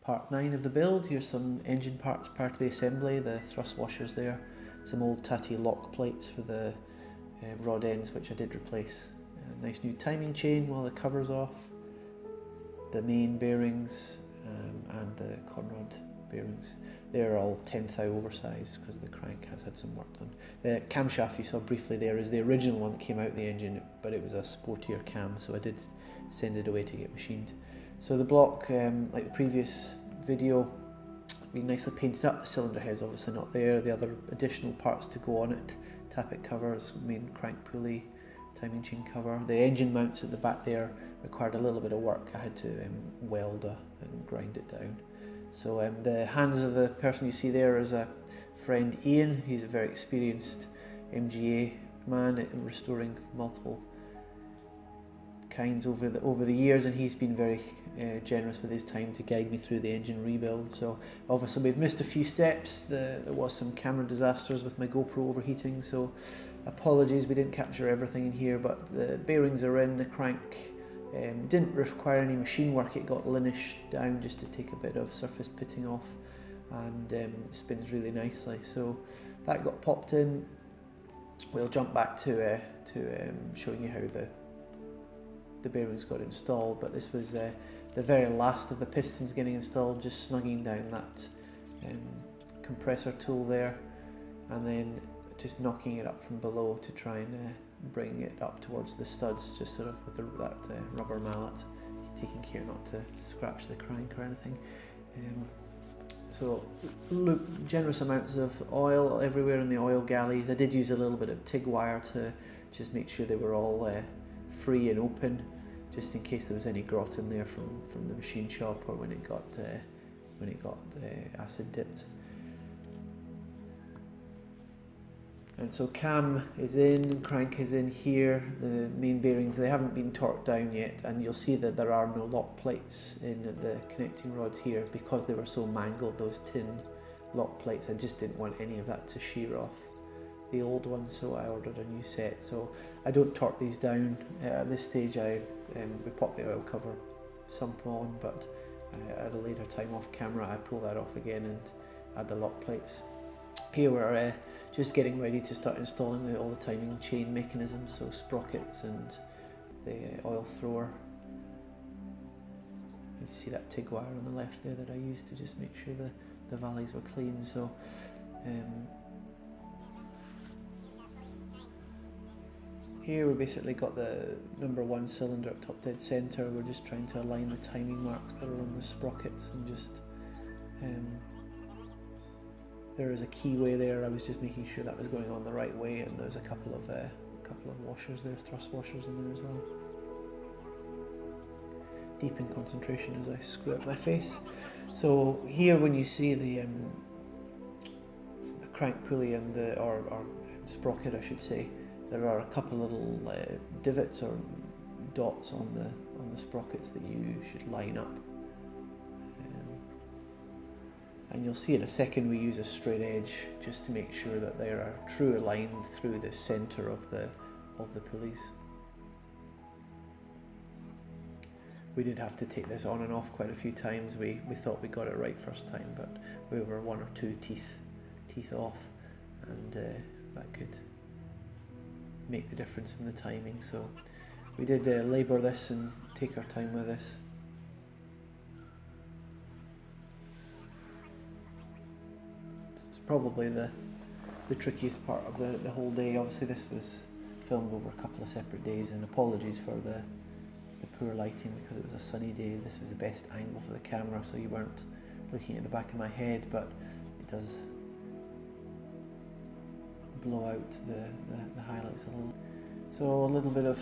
part 9 of the build. Here's some engine parts, part of the assembly, the thrust washers there, some old tatty lock plates for the rod ends which I did replace. A nice new timing chain while the cover's off, the main bearings and the conrod bearings. They're all 10 thou oversized because the crank has had some work done. The camshaft you saw briefly there is the original one that came out of the engine, but it was a sportier cam, so I did send it away to get machined. So the block, like the previous video, been nicely painted up. The cylinder head's obviously not there. The other additional parts to go on it, tappet covers, main crank pulley, timing chain cover. The engine mounts at the back there required a little bit of work. I had to weld and grind it down. So the hands of the person you see there is a friend Ian. He's a very experienced MGA man in restoring multiple kinds over the years, and he's been very generous with his time to guide me through the engine rebuild. So obviously we've missed a few steps. There was some camera disasters with my GoPro overheating, so apologies we didn't capture everything in here, but the bearings are in, the crank didn't require any machine work. It got linished down just to take a bit of surface pitting off, and it spins really nicely. So that got popped in. We'll jump back to showing you how the bearings got installed, but this was the very last of the pistons getting installed, just snugging down that compressor tool there, and then just knocking it up from below to try and bring it up towards the studs, just sort of with that rubber mallet, taking care not to scratch the crank or anything. So generous amounts of oil everywhere in the oil galleys. I did use a little bit of TIG wire to just make sure they were all free and open, just in case there was any grot in there from the machine shop or when it got acid dipped. And so cam is in, crank is in here, the main bearings, they haven't been torqued down yet, and you'll see that there are no lock plates in the connecting rods here because they were so mangled, those tin lock plates. I just didn't want any of that to shear off the old ones, so I ordered a new set. So I don't torque these down at this stage. We pop the oil cover sump on, but at a later time off camera I pull that off again and add the lock plates. Here we're just getting ready to start installing all the timing chain mechanisms, so sprockets and the oil thrower. You see that TIG wire on the left there that I used to just make sure the valleys were clean. So here we basically got the number 1 cylinder up top dead centre. We're just trying to align the timing marks that are on the sprockets, and just there is a keyway there. I was just making sure that was going on the right way, and there's a couple of washers there, thrust washers in there as well. Deep in concentration as I screw up my face. So here, when you see the crank pulley and or sprocket, I should say, there are a couple little divots or dots on the sprockets that you should line up. And you'll see in a second we use a straight edge just to make sure that they are true aligned through the centre of the pulleys. We did have to take this on and off quite a few times. We thought we got it right first time, but we were 1 or 2 teeth off, and that could make the difference in the timing. So we did labour this and take our time with this. Probably the trickiest part of the whole day. Obviously this was filmed over a couple of separate days, and apologies for the poor lighting because it was a sunny day. This was the best angle for the camera, so you weren't looking at the back of my head, but it does blow out the highlights a little. So a little bit of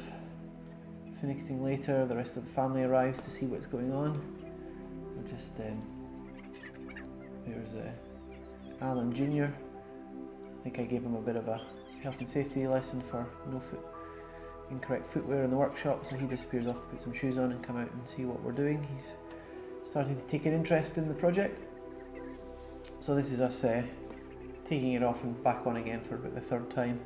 finicking later, the rest of the family arrives to see what's going on. We're just there's Alan Jr. I think I gave him a bit of a health and safety lesson for incorrect footwear in the workshop, so he disappears off to put some shoes on and come out and see what we're doing. He's starting to take an interest in the project. So this is us taking it off and back on again for about the 3rd time.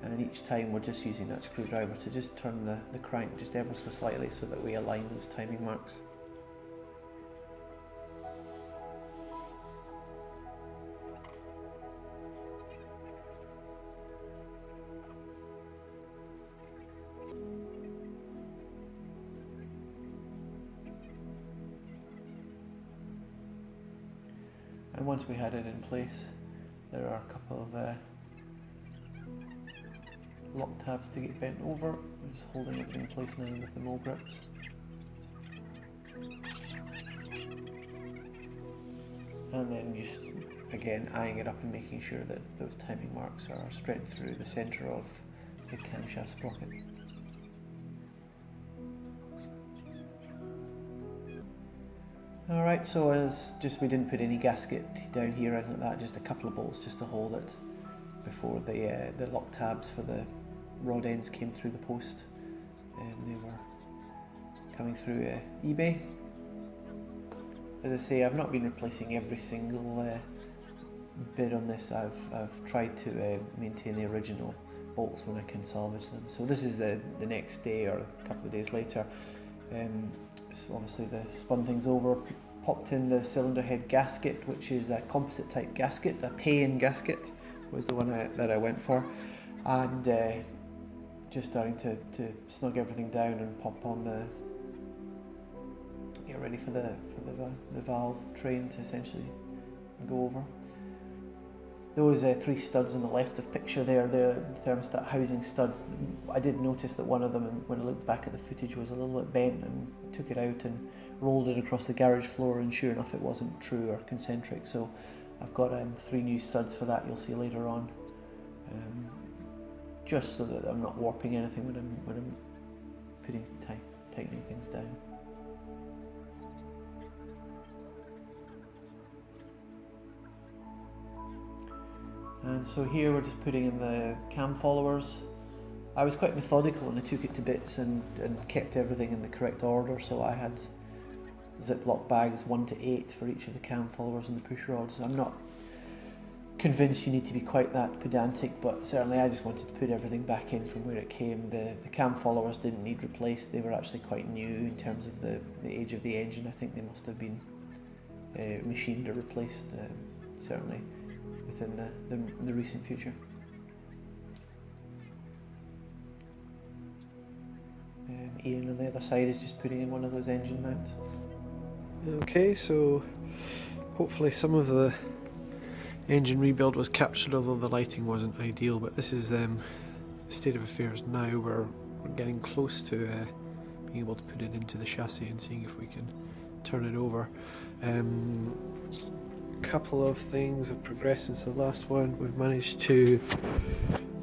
And each time we're just using that screwdriver to just turn the crank just ever so slightly so that we align those timing marks. And once we had it in place, there are a couple of lock tabs to get bent over. I'm just holding everything in place now with the mole grips. And then just again eyeing it up and making sure that those timing marks are straight through the centre of the camshaft sprocket. Alright, so as just we didn't put any gasket down here or anything like that, just a couple of bolts just to hold it before the lock tabs for the rod ends came through the post, and they were coming through eBay. As I say, I've not been replacing every single bit on this. I've tried to maintain the original bolts when I can salvage them. So this is the next day or a couple of days later. So obviously spun things over, popped in the cylinder head gasket, which is a composite type gasket, a pay-in gasket was the one that I went for, and just starting to snug everything down and pop on get ready for the valve train to essentially go over. Those 3 studs on the left of picture there, the thermostat housing studs, I did notice that one of them, when I looked back at the footage, was a little bit bent, and took it out and rolled it across the garage floor, and sure enough it wasn't true or concentric, so I've got 3 new studs for that, you'll see later on, just so that I'm not warping anything when I'm tightening things down. And so here we're just putting in the cam followers. I was quite methodical and I took it to bits and kept everything in the correct order, so I had Ziploc bags 1 to 8 for each of the cam followers and the push rods. I'm not convinced you need to be quite that pedantic, but certainly I just wanted to put everything back in from where it came. The cam followers didn't need replaced, they were actually quite new in terms of the age of the engine. I think they must have been machined or replaced, certainly within the recent future. Ian on the other side is just putting in one of those engine mounts. Okay, so hopefully some of the engine rebuild was captured, although the lighting wasn't ideal, but this is the state of affairs now. We're getting close to being able to put it into the chassis and seeing if we can turn it over. Couple of things have progressed since the last one. We've managed to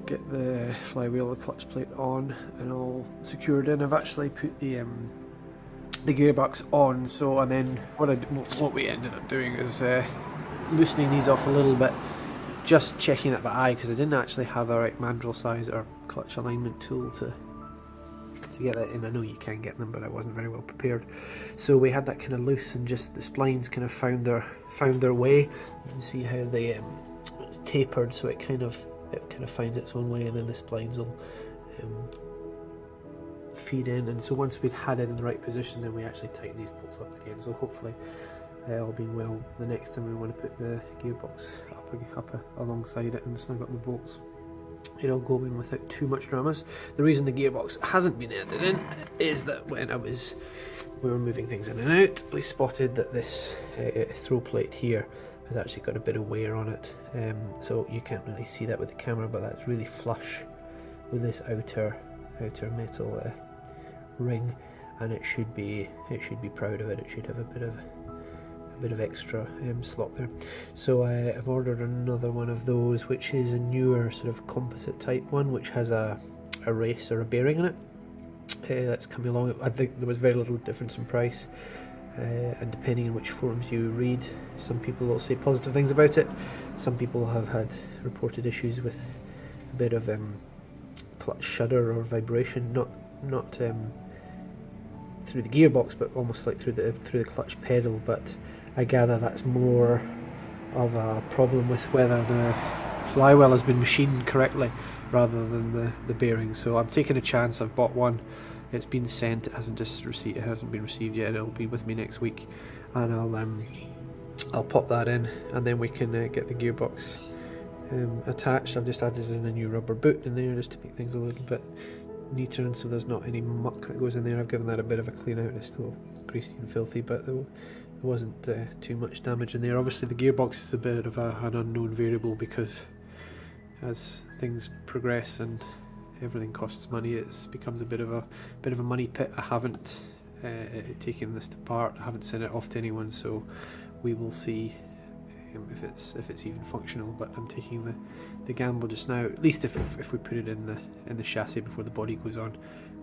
get the flywheel, the clutch plate on and all secured in. I've actually put the gearbox on, so, and then what we ended up doing is loosening these off a little bit, just checking it by eye, because I didn't actually have the right mandrel size or clutch alignment tool to get that in. I know you can get them, but I wasn't very well prepared, so we had that kind of loose, and just the splines kind of found their way. You can see how they it's tapered, so it kind of finds its own way, and then the splines will feed in. And so once we'd had it in the right position, then we actually tighten these bolts up again. So hopefully, all being well, the next time we want to put the gearbox up alongside it and snug up the bolts, it'll go in without too much dramas. The reason the gearbox hasn't been added in is that when we were moving things in and out, we spotted that this throw plate here has actually got a bit of wear on it. So you can't really see that with the camera, but that's really flush with this outer metal ring, and it should be proud of it. It should have a bit of extra slot there. So I've ordered another one of those, which is a newer sort of composite type one, which has a race or a bearing in it. That's coming along. I think there was very little difference in price, and depending on which forums you read, some people will say positive things about it. Some people have had reported issues with a bit of clutch shudder or vibration, not through the gearbox, but almost like through the clutch pedal. But I gather that's more of a problem with whether the flywheel has been machined correctly rather than the bearing. So I'm taking a chance. I've bought one. It's been sent. It hasn't been received yet. It'll be with me next week, and I'll pop that in, and then we can get the gearbox attached. I've just added in a new rubber boot in there just to make things a little bit neater, and so there's not any muck that goes in there. I've given that a bit of a clean out. It's still greasy and filthy, but wasn't too much damage in there. Obviously the gearbox is a bit of an unknown variable, because as things progress and everything costs money, it becomes a bit of a money pit. I haven't taken this apart, I haven't sent it off to anyone, so we will see if it's even functional. But I'm taking the gamble just now. At least if we put it in the chassis before the body goes on,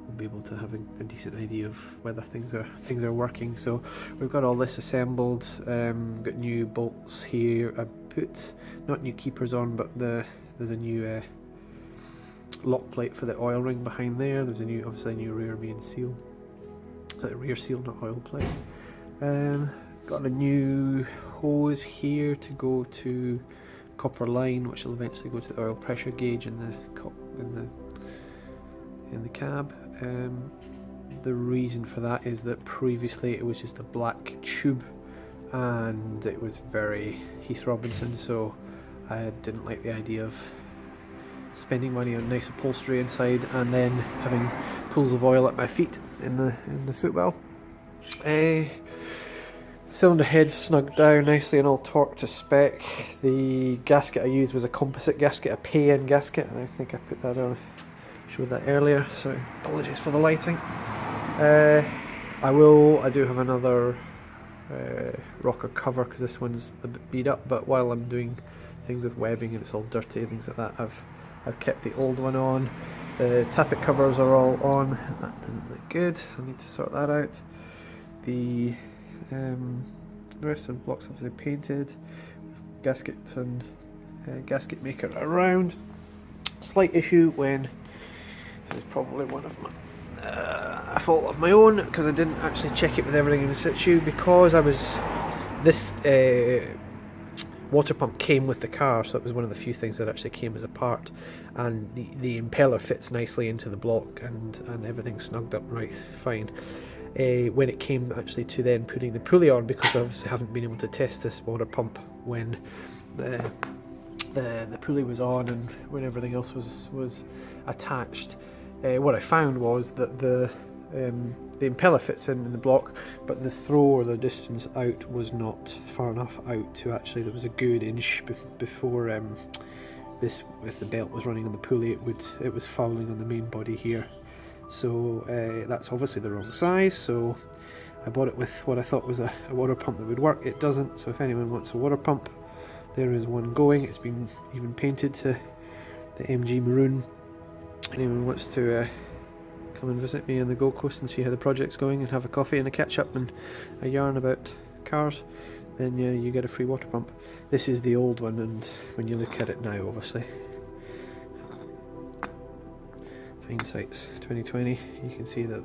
we'll be able to have a decent idea of whether things are working. So we've got all this assembled. Got new bolts here. I put not new keepers on, but there's a new lock plate for the oil ring behind there. There's obviously a new rear main seal. Is that a rear seal, not oil plate? Got a new hose here to go to copper line, which will eventually go to the oil pressure gauge in the cab. The reason for that is that previously it was just a black tube and it was very Heath Robinson, so I didn't like the idea of spending money on nice upholstery inside and then having pools of oil at my feet in the footwell. Cylinder head's snugged down nicely and all torqued to spec. The gasket I used was a composite gasket, a pay-in gasket, and I think I put that on, showed that earlier, so apologies for the lighting. I do have another rocker cover because this one's a bit beat up, but while I'm doing things with webbing and it's all dirty and things like that, I've kept the old one on. The tappet covers are all on. That doesn't look good, I need to sort that out. The rest of the blocks obviously painted, gaskets and gasket maker around. Slight issue when, this is probably one of my a fault of my own, because I didn't actually check it with everything in situ, because this water pump came with the car, so it was one of the few things that actually came as a part, and the impeller fits nicely into the block and everything's snugged up right fine. When it came actually to then putting the pulley on, because I obviously haven't been able to test this water pump when the pulley was on and when everything else was attached, what I found was that the impeller fits in the block, but the throw or the distance out was not far enough out to actually, there was a good inch before this, if the belt was running on the pulley, it was fouling on the main body here. So that's obviously the wrong size, so I bought it with what I thought was a water pump that would work. It doesn't, so if anyone wants a water pump, there is one going. It's been even painted to the MG maroon. Anyone wants to come and visit me on the Gold Coast and see how the project's going and have a coffee and a catch up and a yarn about cars, then you get a free water pump. This is the old one, and when you look at it now, obviously, hindsight's 2020, you can see that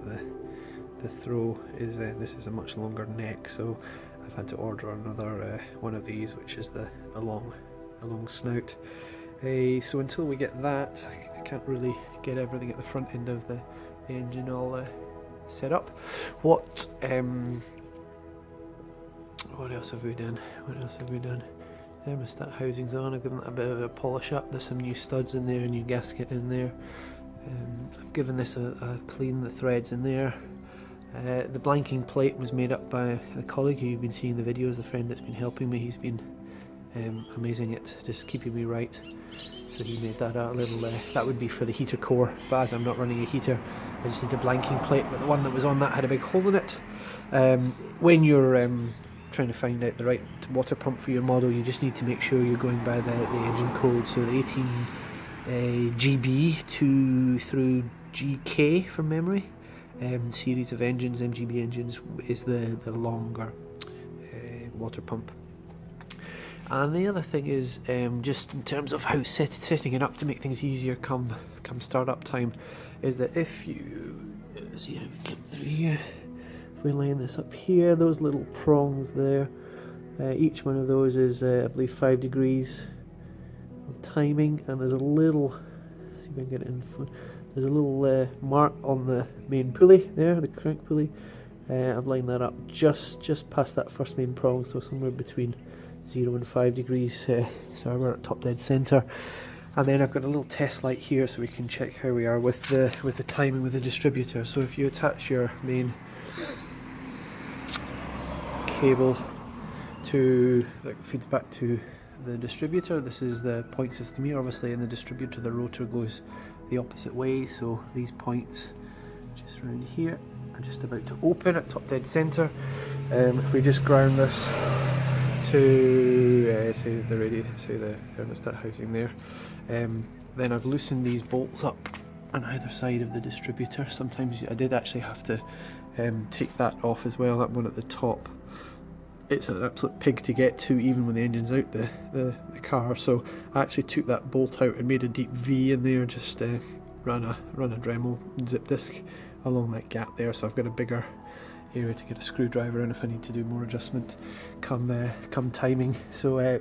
the throw is this is a much longer neck, so I've had to order another one of these, which is the long snout. So until we get that, I can't really get everything at the front end of the engine all set up. What else have we done? Thermostat housing's on. I've given that a bit of a polish up. There's some new studs in there, a new gasket in there. I've given this a clean, the threads in there. The blanking plate was made up by a colleague who you've been seeing the videos, the friend that's been helping me. He's been amazing at just keeping me right. So he made that a little, that would be for the heater core, but as I'm not running a heater, I just need a blanking plate, but the one that was on that had a big hole in it. When you're trying to find out the right water pump for your model, you just need to make sure you're going by the engine code, so the 18 GB through GK from memory. Series of engines, MGB engines, is the longer water pump. And the other thing is, just in terms of how setting it up to make things easier come start-up time, is that if you see how we get through here, if we line this up here, those little prongs there, each one of those is I believe 5 degrees of timing, and there's a little, let's see if I can get it in front, there's a little mark on the main pulley there, the crank pulley. I've lined that up just past that first main prong, so somewhere between 0 and 5 degrees, so we're at top dead centre. And then I've got a little test light here so we can check how we are with the timing with the distributor. So if you attach your main cable that feeds back to the distributor. This is the point system here. Obviously in the distributor the rotor goes the opposite way, so these points just around here are just about to open at top dead centre. If we just ground this to the thermostat housing there, then I've loosened these bolts up on either side of the distributor. Sometimes I did actually have to take that off as well, that one at the top. It's an absolute pig to get to even when the engine's out the car, so I actually took that bolt out and made a deep V in there, just ran a Dremel zip disc along that gap there, so I've got a bigger area to get a screwdriver in if I need to do more adjustment come timing. So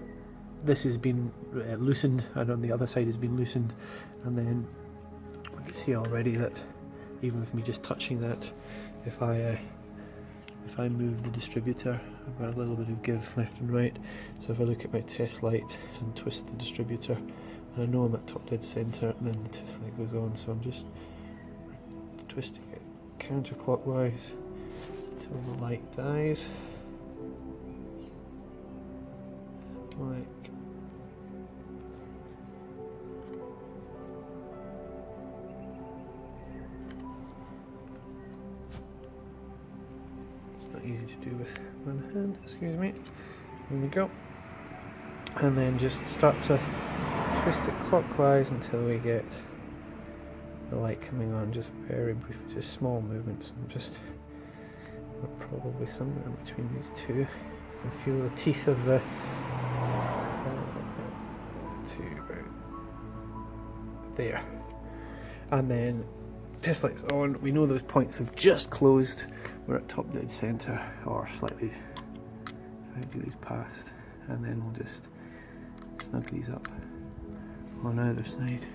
this has been loosened, and on the other side has been loosened, and then you can see already that even with me just touching that, if I move the distributor, I've got a little bit of give left and right. So if I look at my test light and twist the distributor, and I know I'm at top dead centre, and then the test light goes on, so I'm just twisting it counterclockwise until the light dies. Like easy to do with one hand, excuse me. There we go. And then just start to twist it clockwise until we get the light coming on, just very brief, just small movements. I'm just probably somewhere in between these two, and feel the teeth of the there. And then test light's on, we know those points have just closed. We're at top dead centre, or slightly try to do these past, and then we'll just snug these up on either side.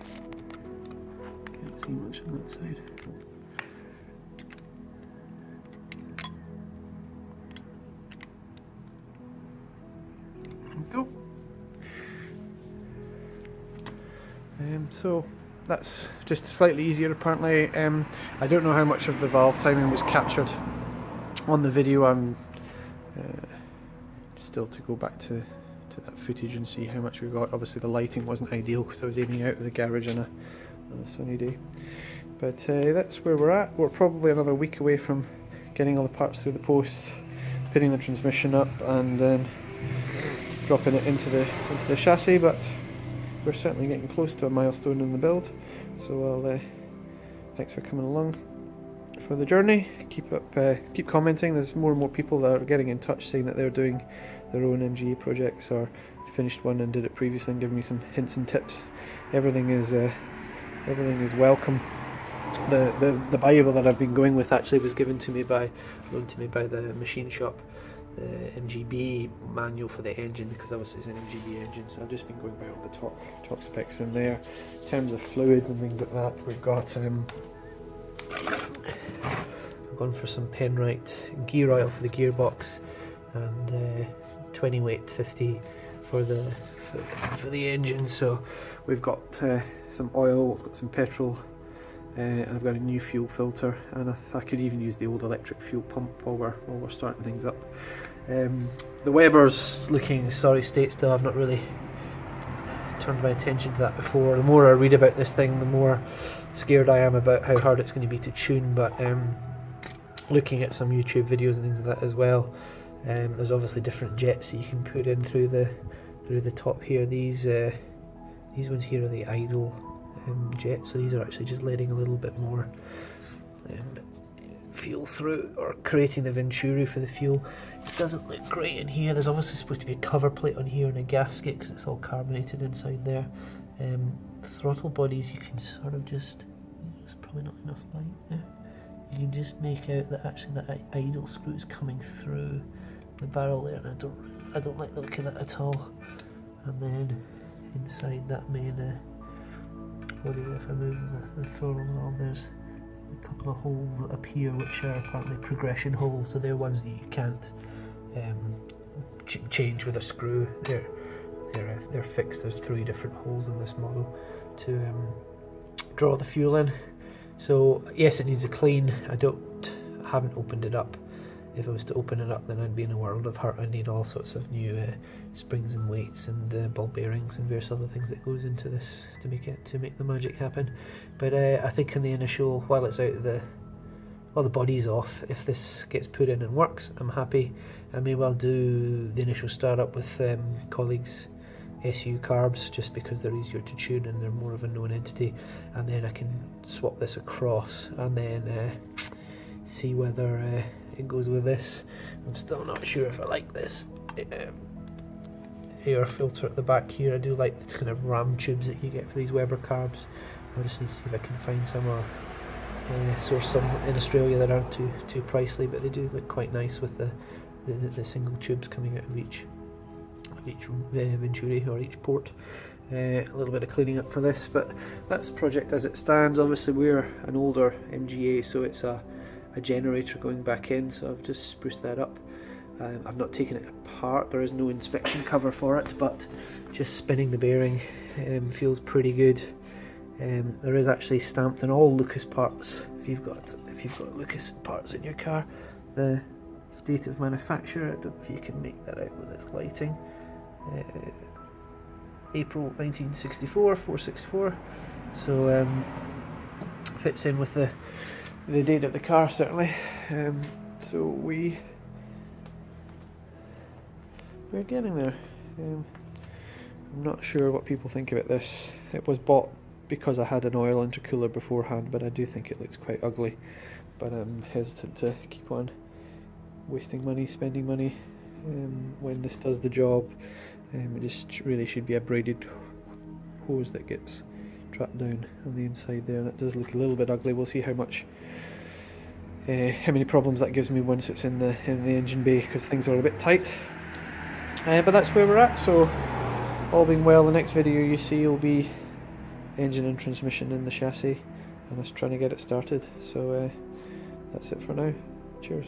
Can't see much on that side. There we go. So that's just slightly easier apparently. I don't know how much of the valve timing was captured on the video. I'm still to go back to that footage and see how much we got. Obviously the lighting wasn't ideal because I was aiming out of the garage on a sunny day. But that's where we're at. We're probably another week away from getting all the parts through the post, pinning the transmission up, and then dropping it into the chassis. But we're certainly getting close to a milestone in the build. So thanks for coming along for the journey. Keep commenting. There's more and more people that are getting in touch saying that they're doing their own MGA projects or finished one and did it previously, and giving me some hints and tips. Everything is welcome. The Bible that I've been going with actually was loaned to me by the machine shop. The MGB manual for the engine, because obviously it's an MGB engine, so I've just been going by all the top specs in there. In terms of fluids and things like that, we've got I've gone for some Penrite gear oil for the gearbox, and 20 weight 50 for the engine. So we've got some oil, we've got some petrol, and I've got a new fuel filter, and I could even use the old electric fuel pump while we're starting things up. The Weber's looking sorry state still. I've not really turned my attention to that before. The more I read about this thing, the more scared I am about how hard it's going to be to tune. But looking at some YouTube videos and things like that as well, there's obviously different jets that you can put in through the top here. These ones here are the idle jets, so these are actually just letting a little bit more fuel through, or creating the venturi for the fuel. It doesn't look great in here. There's obviously supposed to be a cover plate on here and a gasket because it's all carbonated inside there. Throttle bodies, you can sort of just, there's probably not enough light there, you can just make out that actually that idle screw is coming through the barrel there, and I don't like the look of that at all. And then inside that main body, if I move the throttle along, there's a couple of holes that appear which are apparently progression holes, so they're ones that you can't change with a screw. They're fixed. There's 3 different holes in this model to draw the fuel in. So yes, it needs a clean. I haven't opened it up if I was to open it up, then I'd be in a world of hurt. I need all sorts of new springs and weights and ball bearings and various other things that goes into this to make the magic happen. But I think in the initial, while it's out, the body's off. If this gets put in and works, I'm happy. I may well do the initial startup with colleagues' SU carbs, just because they're easier to tune and they're more of a known entity, and then I can swap this across and then see whether it goes with this. I'm still not sure if I like this air filter at the back here. I do like the kind of ram tubes that you get for these Weber carbs. I just need to see if I can find some or source some in Australia that aren't too pricey, but they do look quite nice with the single tubes coming out of each Venturi or each port. A little bit of cleaning up for this, but that's the project as it stands. Obviously we're an older MGA, so it's a generator going back in, so I've just spruced that up. I've not taken it apart, there is no inspection cover for it, but just spinning the bearing feels pretty good. There is actually stamped on all Lucas parts, if you've got Lucas parts in your car, the date of manufacture. I don't know if you can make that out with this lighting. April 1964, 464. So fits in with the date of the car, certainly. So we're getting there. I'm not sure what people think about this. It was bought because I had an oil intercooler beforehand, but I do think it looks quite ugly. But I'm hesitant to keep on wasting money, spending money when this does the job. It just really should be a braided hose that gets trapped down on the inside there. That does look a little bit ugly. We'll see how many problems that gives me once it's in the engine bay, because things are a bit tight. But that's where we're at. So all being well, the next video you see will be engine and transmission in the chassis and us trying to get it started. So that's it for now. Cheers.